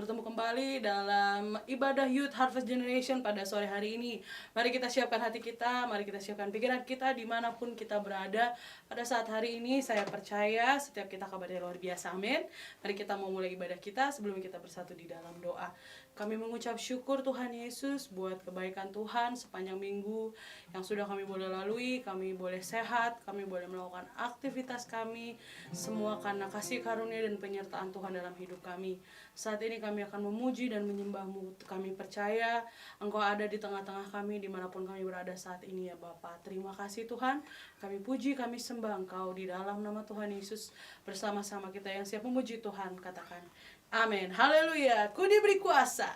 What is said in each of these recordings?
bertemu kembali dalam ibadah Youth Harvest Generation pada sore hari ini. Mari kita siapkan hati kita, mari kita siapkan pikiran kita dimanapun kita berada. Pada saat hari ini saya percaya setiap kita kabarnya luar biasa, amin. Mari kita mau mulai ibadah kita sebelum kita bersatu di dalam doa. Kami mengucap syukur Tuhan Yesus buat kebaikan Tuhan sepanjang minggu yang sudah kami boleh lalui. Kami boleh sehat, kami boleh melakukan aktivitas kami, semua karena kasih karunia dan penyertaan Tuhan dalam hidup kami. Saat ini kami akan memuji dan menyembah-Mu. Kami percaya Engkau ada di tengah-tengah kami dimanapun kami berada saat ini ya Bapa. Terima kasih Tuhan. Kami puji, kami sembah Engkau di dalam nama Tuhan Yesus. Bersama-sama kita yang siap memuji Tuhan, katakan amin. Haleluya. Ku diberi kuasa.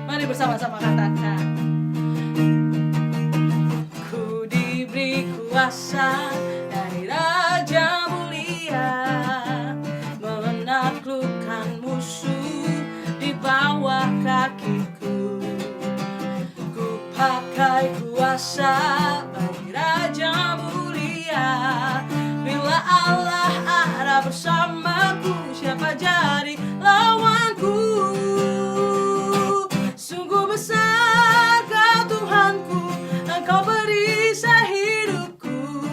Mari bersama-sama katakan. Ku diberi kuasa dari Raja Mulia, menaklukkan musuh di bawah kakiku. Pakai kuasa bagi Raja Mulia. Bila Allah ada bersamaku, siapa jadi lawanku? Sungguh besar Kau Tuhanku, Engkau perisai hidupku.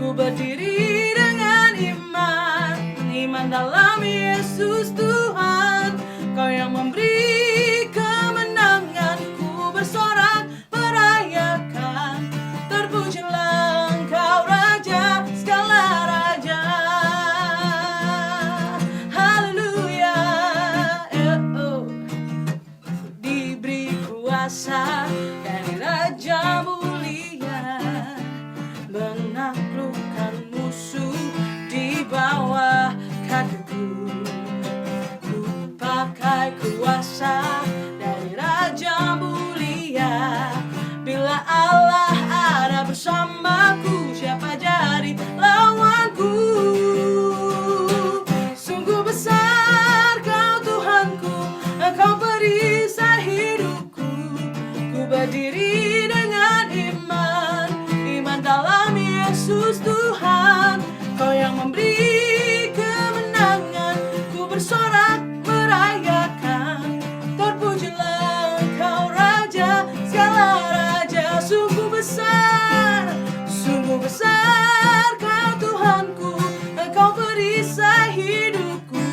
Ku berdiri dengan iman, iman dalam Yesus Tuhan. Kau yang memberi kemenangan, ku bersorak merayakan. Terpujilah Engkau Raja, segala raja. Haleluya. Diberi kuasa dari Raja Mulia, menaklukkan musuh di bawah kakiku. Ku pakai kuasa dari Raja Mulia. Bila Allah ada bersamaku, siapa jadi lawanku? Sungguh besar Kau Tuhanku, Engkau perisai hidupku. Ku berdiri dengan iman, iman dalam Yesus Tuhan. Kau yang memberi kemenangan, ku bersorak merayakan. Terpujilah Engkau Raja, segala raja. Sungguh besar Kau Tuhanku, Engkau perisai hidupku.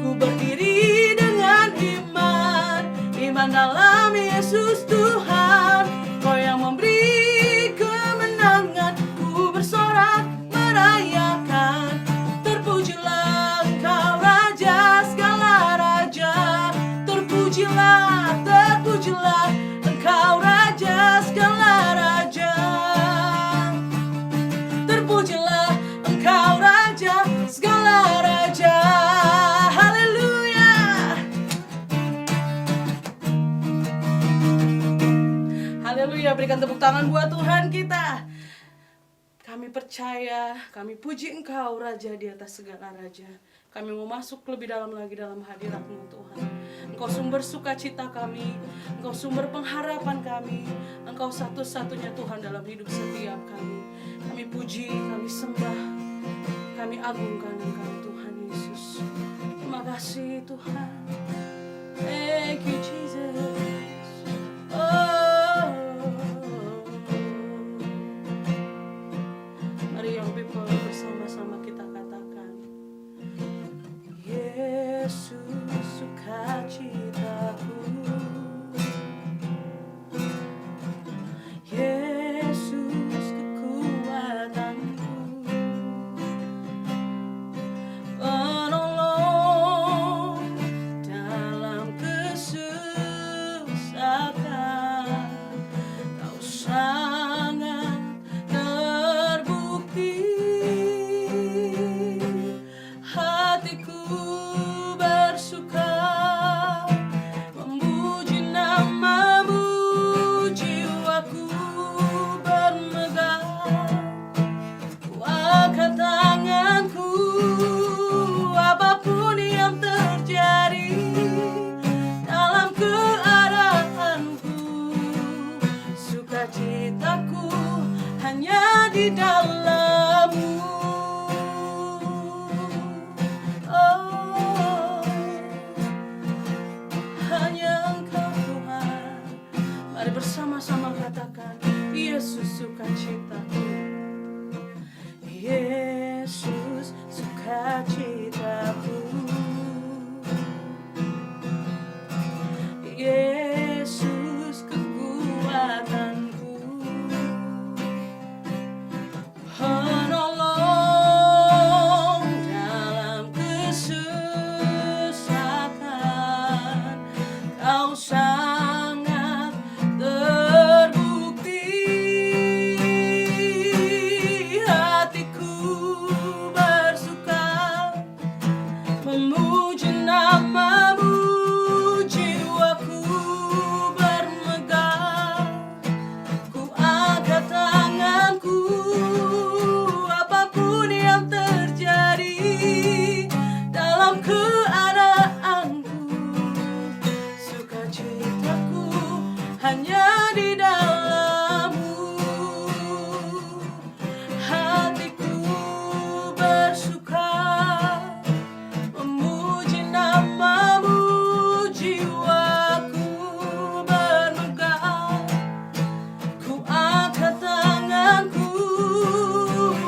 Ku berdiri dengan iman, iman dalam Yesus Tuhan. Kau yang memberi kemenangan, ku bersorak merayakan. Terpujilah Engkau Raja, segala raja. Terpujilah Engkau Raja, segala raja. Terpujilah Engkau Raja, segala raja. Haleluya. Haleluya, berikan tepuk tangan buat Tuhan kita. Kami percaya, kami puji Engkau Raja di atas segala raja. Kami mau masuk lebih dalam lagi dalam hadirat-Mu Tuhan. Engkau sumber sukacita kami, Engkau sumber pengharapan kami. Engkau satu-satunya Tuhan dalam hidup setiap kami. Kami puji, kami sembah, kami agungkan Engkau Tuhan Yesus. Terima kasih Tuhan. Thank you Jesus. Oh. Mari yang people bersama-sama kita katakan, Yesus sukacitaku, Yesus kekuatanku, penolong dalam kesulitan. sukacitaku. Yesus kekuatanku, penolong dalam kesusahan. Kau sangat terbukti, hatiku bersuka memuji namamu, jiwaku bermegah. Ku angkat tanganku, apapun yang terjadi dalam keadaanku. Sukacitaku hanya di dalam-Mu. Hatiku bersuka memuji namamu, jiwaku bermegah. Ku angkat tanganku,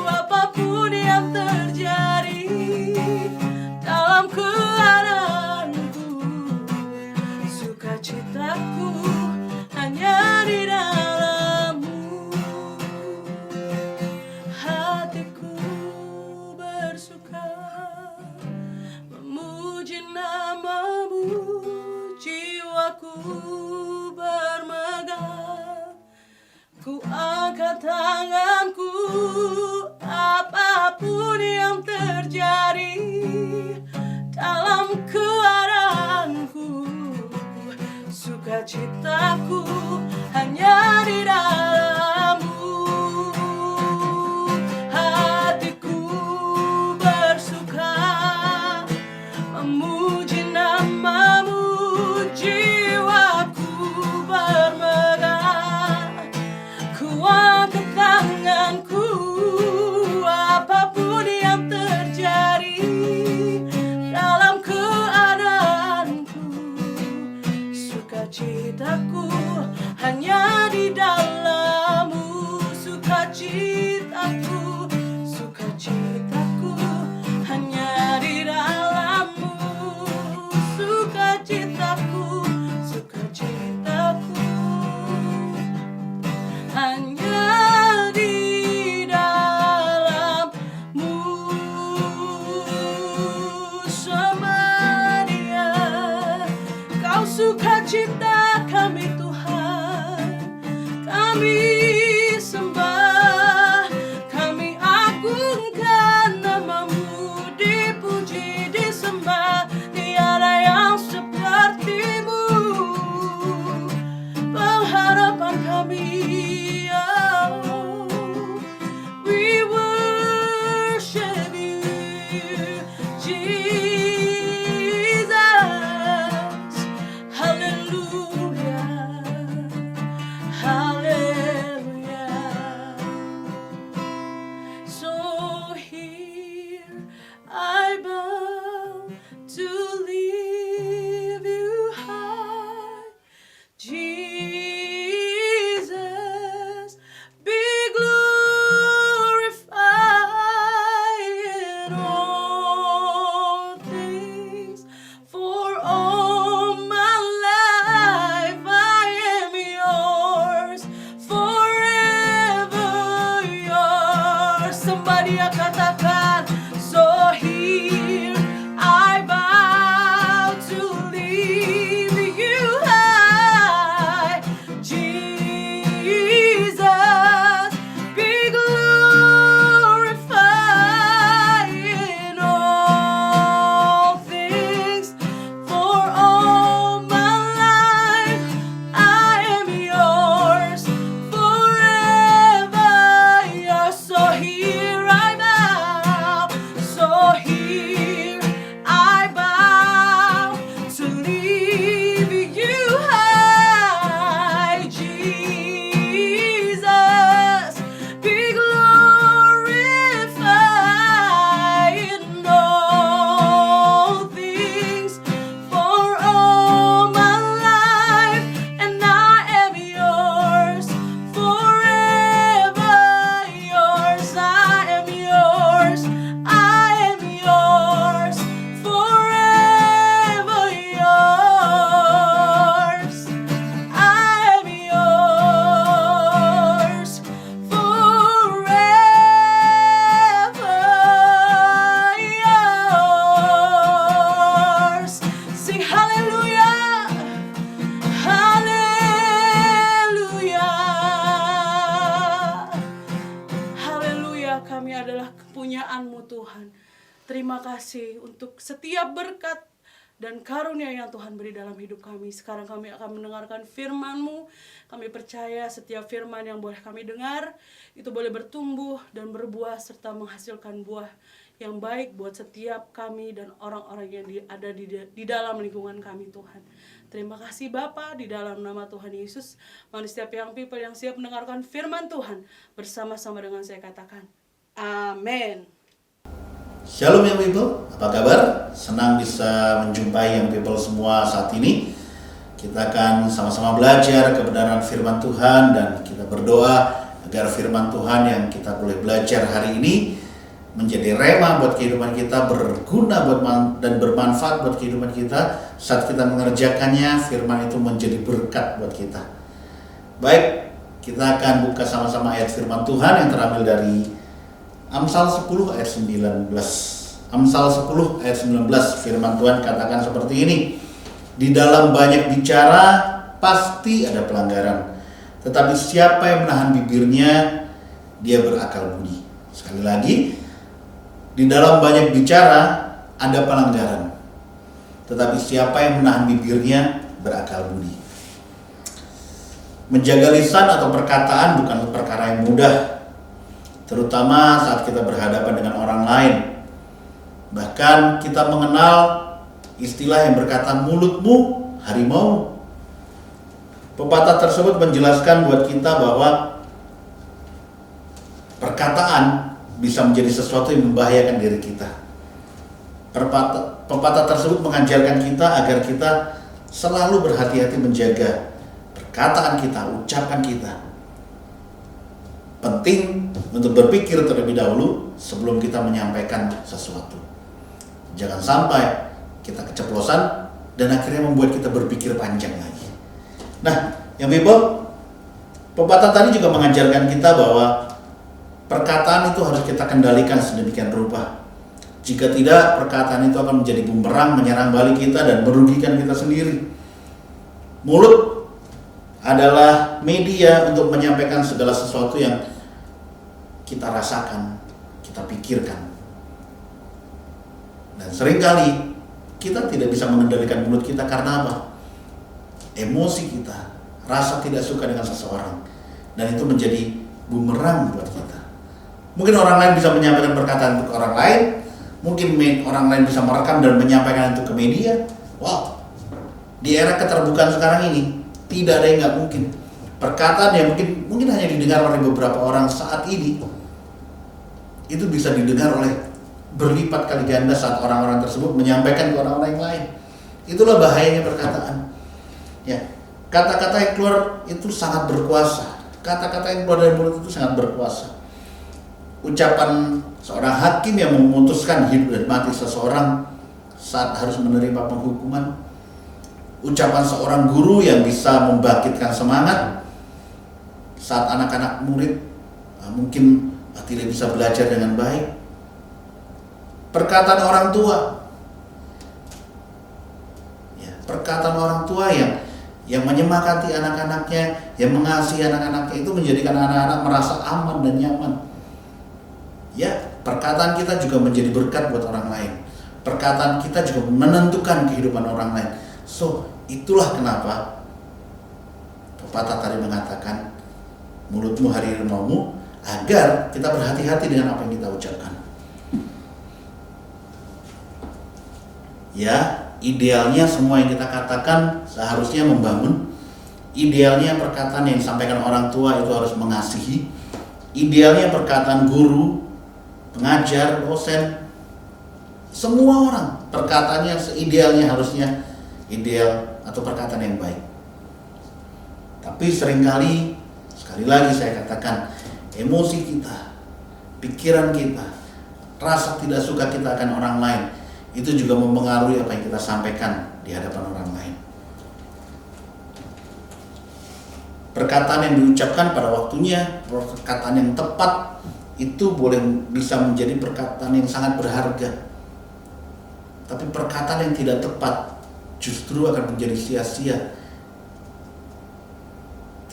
apapun yang terjadi dalam keadaanku. Sukacitaku hanya di dalam-Mu. Hatiku bersuka memuji namamu, jiwaku bermegah. Ku angkat tanganku, apapun yang terjadi dalam keadaanku. Sukacitaku hanya di dalam-Mu. Hatiku bersuka memuji namamu, jiwaku bermegah. Ku angkat tanganku, apapun yang terjadi dalam keadaanku. Sukacitaku hanya di dalam-Mu. Sukacitaku, sukacitaku hanya di dalam-Mu. Sukacitaku, sukacitaku hanya di dalam-Mu. Sama Dia, Kau sukacita kami Tuhan. Kami sembah, kami agungkan namamu, dipuji, disembah. Tiada yang seperti-Mu, pengharapan kami. Oh, we worship you, Jesus. Hallelujah, hallelujah. So here I bow to leave you high, Jesus, be glorified in all things. For all my life I am yours, forever yours. Somebody katakan, so here Terima kasih untuk setiap berkat dan karunia yang Tuhan beri dalam hidup kami. Sekarang kami akan mendengarkan firman-Mu. Kami percaya setiap firman yang boleh kami dengar, itu boleh bertumbuh dan berbuah serta menghasilkan buah yang baik buat setiap kami dan orang-orang yang ada di dalam lingkungan kami, Tuhan. Terima kasih Bapa, di dalam nama Tuhan Yesus. Mari setiap yang people yang siap mendengarkan firman Tuhan, bersama-sama dengan saya katakan, amin. Shalom Young People, apa kabar? Senang bisa menjumpai Young People semua saat ini. Kita akan sama-sama belajar kebenaran firman Tuhan dan kita berdoa agar firman Tuhan yang kita boleh belajar hari ini menjadi rema buat kehidupan kita, berguna dan bermanfaat buat kehidupan kita. Saat kita mengerjakannya, firman itu menjadi berkat buat kita. Baik, kita akan buka sama-sama ayat firman Tuhan yang terambil dari Amsal 10 ayat 19. Amsal 10 ayat 19, firman Tuhan katakan seperti ini. Di dalam banyak bicara pasti ada pelanggaran, tetapi siapa yang menahan bibirnya, dia berakal budi. Sekali lagi, di dalam banyak bicara ada pelanggaran, tetapi siapa yang menahan bibirnya berakal budi. Menjaga lisan atau perkataan bukan perkara yang mudah, terutama saat kita berhadapan dengan orang lain. Bahkan kita mengenal istilah yang berkata mulutmu harimau. Pepatah tersebut menjelaskan buat kita bahwa perkataan bisa menjadi sesuatu yang membahayakan diri kita. Pepatah tersebut mengajarkan kita agar kita selalu berhati-hati menjaga perkataan kita, ucapan kita. Penting untuk berpikir terlebih dahulu sebelum kita menyampaikan sesuatu. Jangan sampai kita keceplosan dan akhirnya membuat kita berpikir panjang lagi. Nah, yang people, pepatah tadi juga mengajarkan kita bahwa perkataan itu harus kita kendalikan sedemikian rupa. Jika tidak, perkataan itu akan menjadi bumerang, menyerang balik kita dan merugikan kita sendiri. Mulut adalah media untuk menyampaikan segala sesuatu yang kita rasakan, kita pikirkan. Dan seringkali kita tidak bisa mengendalikan mulut kita karena apa? Emosi kita, rasa tidak suka dengan seseorang, dan itu menjadi bumerang buat kita. Mungkin orang lain bisa menyampaikan perkataan untuk orang lain, mungkin orang lain bisa merekam dan menyampaikan itu ke media. Wow, di era keterbukaan sekarang ini tidak ada yang nggak mungkin. Perkataan yang mungkin hanya didengar oleh beberapa orang saat ini, itu bisa didengar oleh berlipat kali ganda saat orang-orang tersebut menyampaikan ke orang-orang yang lain. Itulah bahayanya perkataan. Ya, kata-kata yang keluar itu sangat berkuasa. Kata-kata yang keluar dari mulut itu sangat berkuasa. Ucapan seorang hakim yang memutuskan hidup dan mati seseorang saat harus menerima penghukuman. Ucapan seorang guru yang bisa membangkitkan semangat saat anak-anak murid mungkin tidak bisa belajar dengan baik. Perkataan orang tua, ya, perkataan orang tua yang menyemangati anak-anaknya, yang mengasihi anak-anaknya, itu menjadikan anak-anak merasa aman dan nyaman. Ya, perkataan kita juga menjadi berkat buat orang lain. Perkataan kita juga menentukan kehidupan orang lain. So, itulah kenapa pepatah tadi mengatakan mulutmu harimaumu, agar kita berhati-hati dengan apa yang kita ucapkan. Ya, idealnya semua yang kita katakan seharusnya membangun. Idealnya perkataan yang disampaikan orang tua itu harus mengasihi. Idealnya perkataan guru, pengajar, dosen, semua orang perkataannya seidealnya harusnya ideal atau perkataan yang baik. Tapi seringkali, sekali lagi saya katakan, emosi kita, pikiran kita, rasa tidak suka kita akan orang lain, itu juga mempengaruhi apa yang kita sampaikan di hadapan orang lain. Perkataan yang diucapkan pada waktunya, perkataan yang tepat, itu bisa menjadi perkataan yang sangat berharga. Tapi perkataan yang tidak tepat justru akan menjadi sia-sia,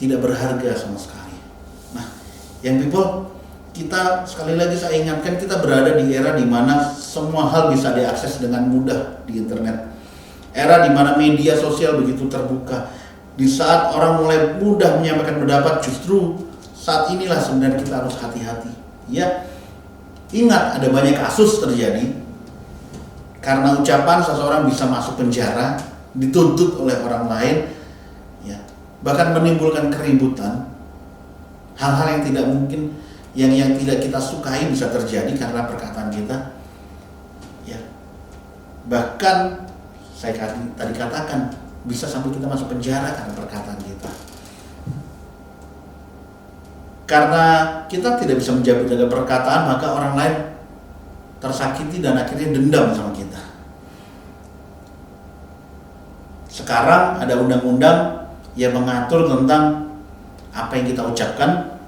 tidak berharga sama sekali. Nah, yang people, kita sekali lagi saya ingatkan, kita berada di era di mana semua hal bisa diakses dengan mudah di internet. Era di mana media sosial begitu terbuka. Di saat orang mulai mudah menyampaikan pendapat, justru saat inilah sebenarnya kita harus hati-hati. Ya, ingat ada banyak kasus terjadi karena ucapan seseorang bisa masuk penjara, dituntut oleh orang lain, ya, bahkan menimbulkan keributan. Hal-hal yang tidak mungkin, yang tidak kita sukai bisa terjadi karena perkataan kita. Ya, bahkan saya tadi katakan bisa sampai kita masuk penjara karena perkataan kita. Karena kita tidak bisa menjaga perkataan, maka orang lain tersakiti dan akhirnya dendam sama kita. Sekarang ada undang-undang yang mengatur tentang apa yang kita ucapkan,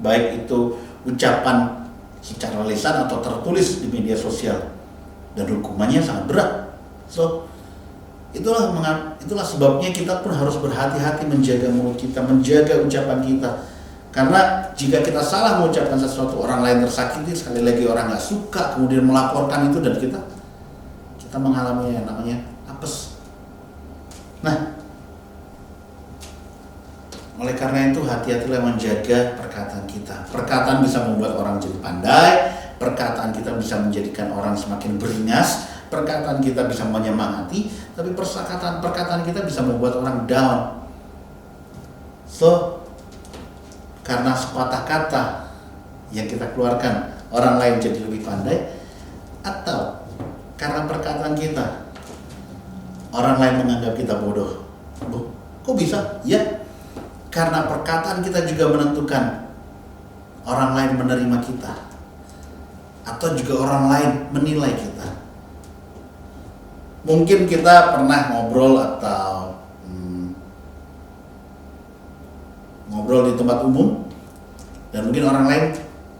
baik itu ucapan secara lisan atau tertulis di media sosial, dan hukumannya sangat berat. So, itulah sebabnya kita pun harus berhati-hati menjaga mulut kita, menjaga ucapan kita. Karena jika kita salah mengucapkan sesuatu, orang lain tersakiti, sekali lagi orang nggak suka, kemudian melaporkan itu, dan kita mengalami yang namanya apes. Nah, oleh karena itu hati-hatilah menjaga perkataan kita. Perkataan bisa membuat orang jadi pandai, perkataan kita bisa menjadikan orang semakin beringas, perkataan kita bisa menyemangati, tapi perkataan kita bisa membuat orang down. So, karena sepatah kata yang kita keluarkan, orang lain jadi lebih pandai, atau karena perkataan kita, orang lain menganggap kita bodoh. Loh, kok bisa? Ya, karena perkataan kita juga menentukan orang lain menerima kita, atau juga orang lain menilai kita. Mungkin kita pernah ngobrol atau ngobrol di tempat umum, dan mungkin orang lain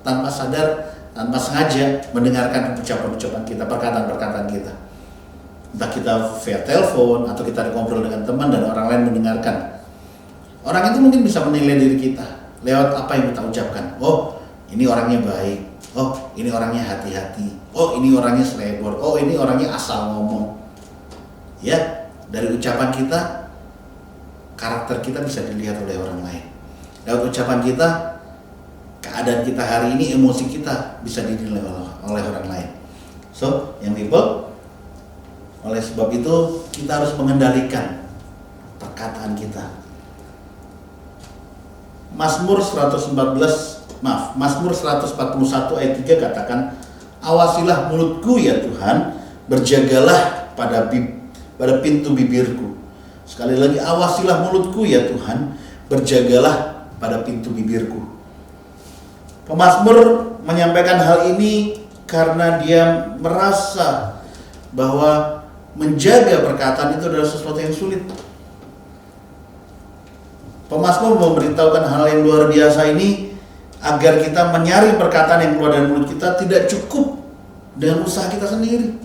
tanpa sadar, tanpa sengaja mendengarkan ucapan-ucapan kita, perkataan-perkataan kita. Entah kita via telepon atau kita ngobrol dengan teman dan orang lain mendengarkan. Orang itu mungkin bisa menilai diri kita lewat apa yang kita ucapkan. Oh, ini orangnya baik. Oh, ini orangnya hati-hati. Oh, ini orangnya selebor. Oh, ini orangnya asal ngomong. Ya, dari ucapan kita, karakter kita bisa dilihat oleh orang lain. Lewat ucapan kita, keadaan kita hari ini, emosi kita bisa dinilai oleh orang lain. So, yang people, oleh sebab itu kita harus mengendalikan perkataan kita. Mazmur 141 ayat 3 katakan, awasilah mulutku ya Tuhan, berjagalah pada pintu bibirku. Sekali lagi, awasilah mulutku ya Tuhan, berjagalah pada pintu bibirku. Pemazmur menyampaikan hal ini karena dia merasa bahwa menjaga perkataan itu adalah sesuatu yang sulit. Pemazmur memberitahukan hal yang luar biasa ini agar kita menyaring perkataan yang keluar dari mulut kita tidak cukup dengan usaha kita sendiri.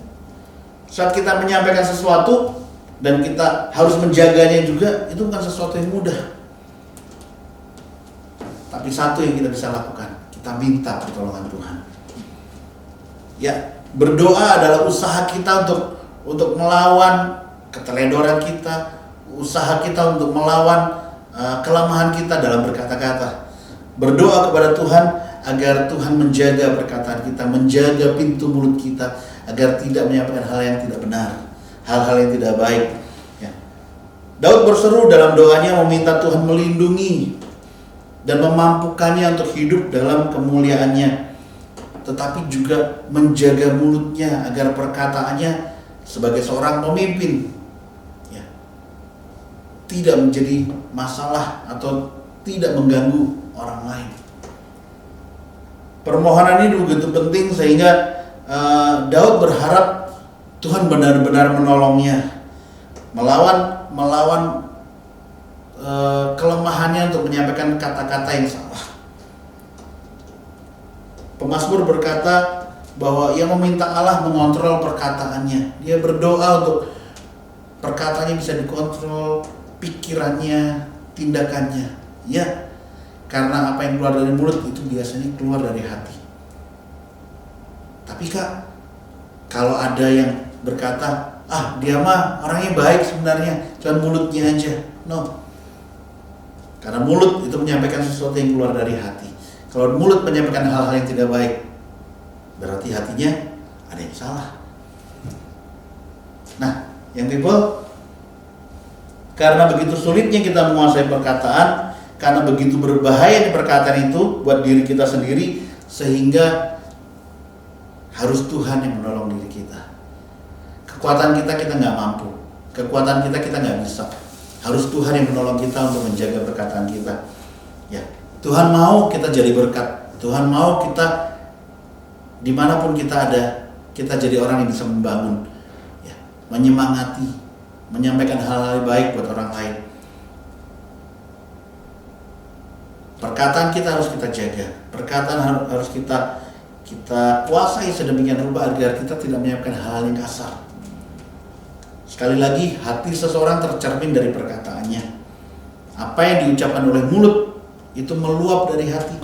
Saat kita menyampaikan sesuatu dan kita harus menjaganya juga, itu bukan sesuatu yang mudah. Tapi satu yang kita bisa lakukan, kita minta pertolongan Tuhan. Ya, berdoa adalah usaha kita untuk melawan keteledoran kita, usaha kita untuk melawan kelemahan kita dalam berkata-kata. Berdoa kepada Tuhan agar Tuhan menjaga perkataan kita, menjaga pintu mulut kita, agar tidak menyampaikan hal yang tidak benar, hal-hal yang tidak baik. Ya. Daud berseru dalam doanya meminta Tuhan melindungi dan memampukannya untuk hidup dalam kemuliaannya, tetapi juga menjaga mulutnya agar perkataannya sebagai seorang pemimpin tidak menjadi masalah atau tidak mengganggu orang lain. Permohonan ini begitu penting sehingga Daud berharap Tuhan benar-benar menolongnya, melawan kelemahannya untuk menyampaikan kata-kata yang salah. Pemazmur berkata bahwa ia meminta Allah mengontrol perkataannya. Dia berdoa untuk perkataannya bisa dikontrol, pikirannya, tindakannya. Ya, karena apa yang keluar dari mulut itu biasanya keluar dari hati. Tapi Kak, Kalau ada yang berkata, dia mah orangnya baik sebenarnya, cuma mulutnya aja. No. Karena mulut itu menyampaikan sesuatu yang keluar dari hati. Kalau mulut menyampaikan hal-hal yang tidak baik, berarti hatinya ada yang salah. Nah, yang people, karena begitu sulitnya kita menguasai perkataan, karena begitu berbahaya perkataan itu buat diri kita sendiri, sehingga harus Tuhan yang menolong diri kita. Kekuatan kita nggak mampu. Kekuatan kita nggak bisa. Harus Tuhan yang menolong kita untuk menjaga perkataan kita. Ya, Tuhan mau kita jadi berkat. Tuhan mau kita dimanapun kita ada, kita jadi orang yang bisa membangun, ya, menyemangati, menyampaikan hal-hal baik buat orang lain. Perkataan kita harus kita jaga. Perkataan harus kita kuasai sedemikian rupa agar kita tidak menyampaikan hal-hal yang kasar. Sekali lagi, hati seseorang tercermin dari perkataannya. Apa yang diucapkan oleh mulut itu meluap dari hati.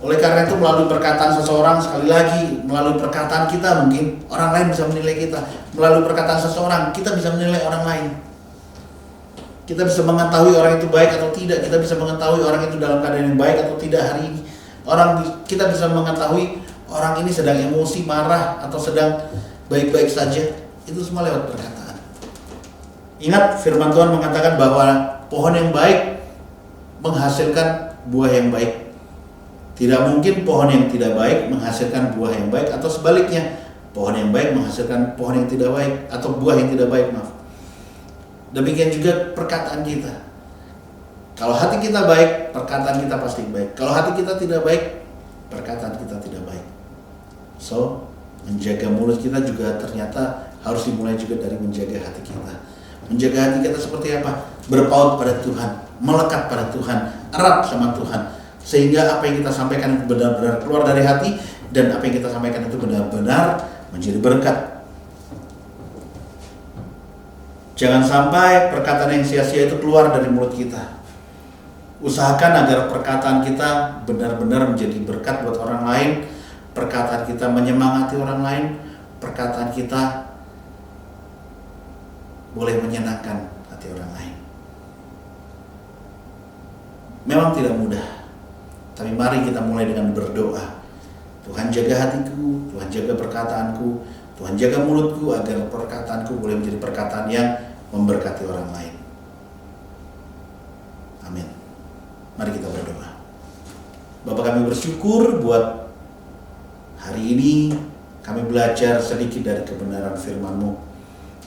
Oleh karena itu, melalui perkataan seseorang, sekali lagi, melalui perkataan kita mungkin orang lain bisa menilai kita. Melalui perkataan seseorang, kita bisa menilai orang lain. Kita bisa mengetahui orang itu baik atau tidak. Kita bisa mengetahui orang itu dalam keadaan yang baik atau tidak hari ini. Kita bisa mengetahui orang ini sedang emosi, marah, atau sedang baik-baik saja. Itu semua lewat perkataan. Ingat, firman Tuhan mengatakan bahwa pohon yang baik menghasilkan buah yang baik. Tidak mungkin pohon yang tidak baik menghasilkan buah yang baik, atau sebaliknya, pohon yang baik menghasilkan pohon yang tidak baik, atau buah yang tidak baik, maaf. Demikian juga perkataan kita. Kalau hati kita baik, perkataan kita pasti baik. Kalau hati kita tidak baik, perkataan kita tidak baik. So, menjaga mulut kita juga ternyata harus dimulai juga dari menjaga hati kita. Menjaga hati kita seperti apa? Berpaut pada Tuhan, melekat pada Tuhan, erat sama Tuhan. Sehingga apa yang kita sampaikan itu benar-benar keluar dari hati, dan apa yang kita sampaikan itu benar-benar menjadi berkat. Jangan sampai perkataan yang sia-sia itu keluar dari mulut kita. Usahakan agar perkataan kita benar-benar menjadi berkat buat orang lain. Perkataan kita menyemangati orang lain. Perkataan kita boleh menyenangkan hati orang lain. Memang tidak mudah, tapi mari kita mulai dengan berdoa. Tuhan jaga hatiku, Tuhan jaga perkataanku, Tuhan jaga mulutku agar perkataanku boleh menjadi perkataan yang memberkati orang lain. Amin. Mari kita berdoa. Bapa, kami bersyukur buat hari ini kami belajar sedikit dari kebenaran firman-Mu.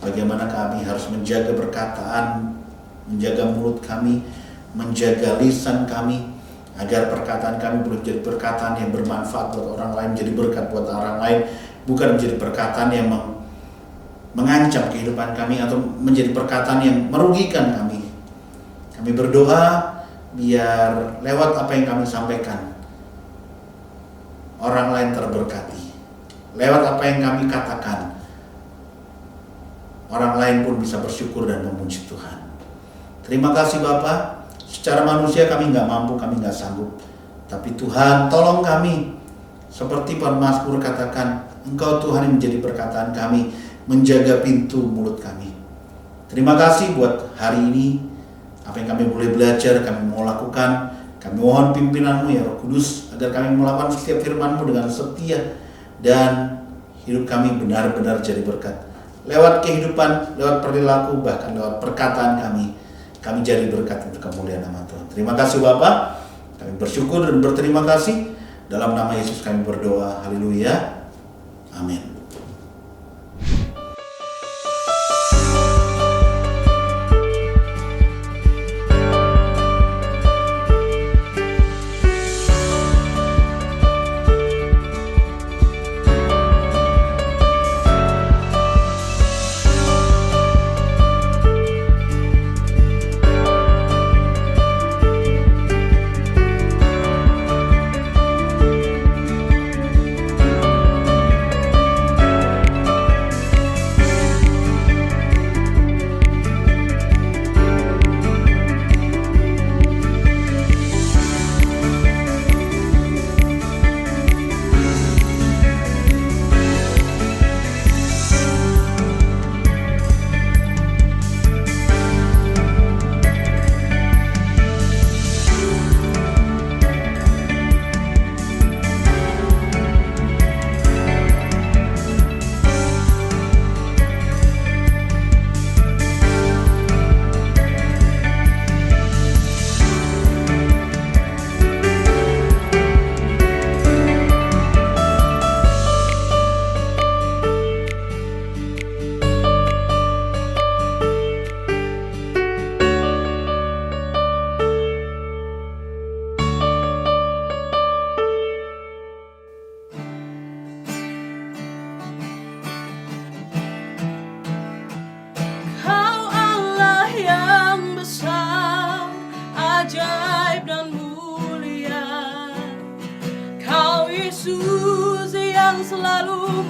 Bagaimana kami harus menjaga perkataan, menjaga mulut kami, menjaga lisan kami, agar perkataan kami boleh menjadi perkataan yang bermanfaat buat orang lain, menjadi berkat buat orang lain, bukan menjadi perkataan yang mengancam kehidupan kami atau menjadi perkataan yang merugikan kami. Kami berdoa biar lewat apa yang kami sampaikan, orang lain terberkati. Lewat apa yang kami katakan, orang lain pun bisa bersyukur dan memuji Tuhan. Terima kasih Bapa. Secara manusia kami nggak mampu, kami nggak sanggup. Tapi Tuhan tolong kami. Seperti Mazmur katakan, Engkau Tuhan yang menjadi perkataan kami, menjaga pintu mulut kami. Terima kasih buat hari ini. Apa yang kami boleh belajar, kami mau lakukan. Kami mohon pimpinan-Mu ya Roh Kudus, agar kami melakukan setiap firman-Mu dengan setia. Dan hidup kami benar-benar jadi berkat. Lewat kehidupan, lewat perilaku, bahkan lewat perkataan kami jadi berkat untuk kemuliaan nama Tuhan. Terima kasih Bapa. Kami bersyukur dan berterima kasih. Dalam nama Yesus kami berdoa. Haleluya. Amin. yang selalu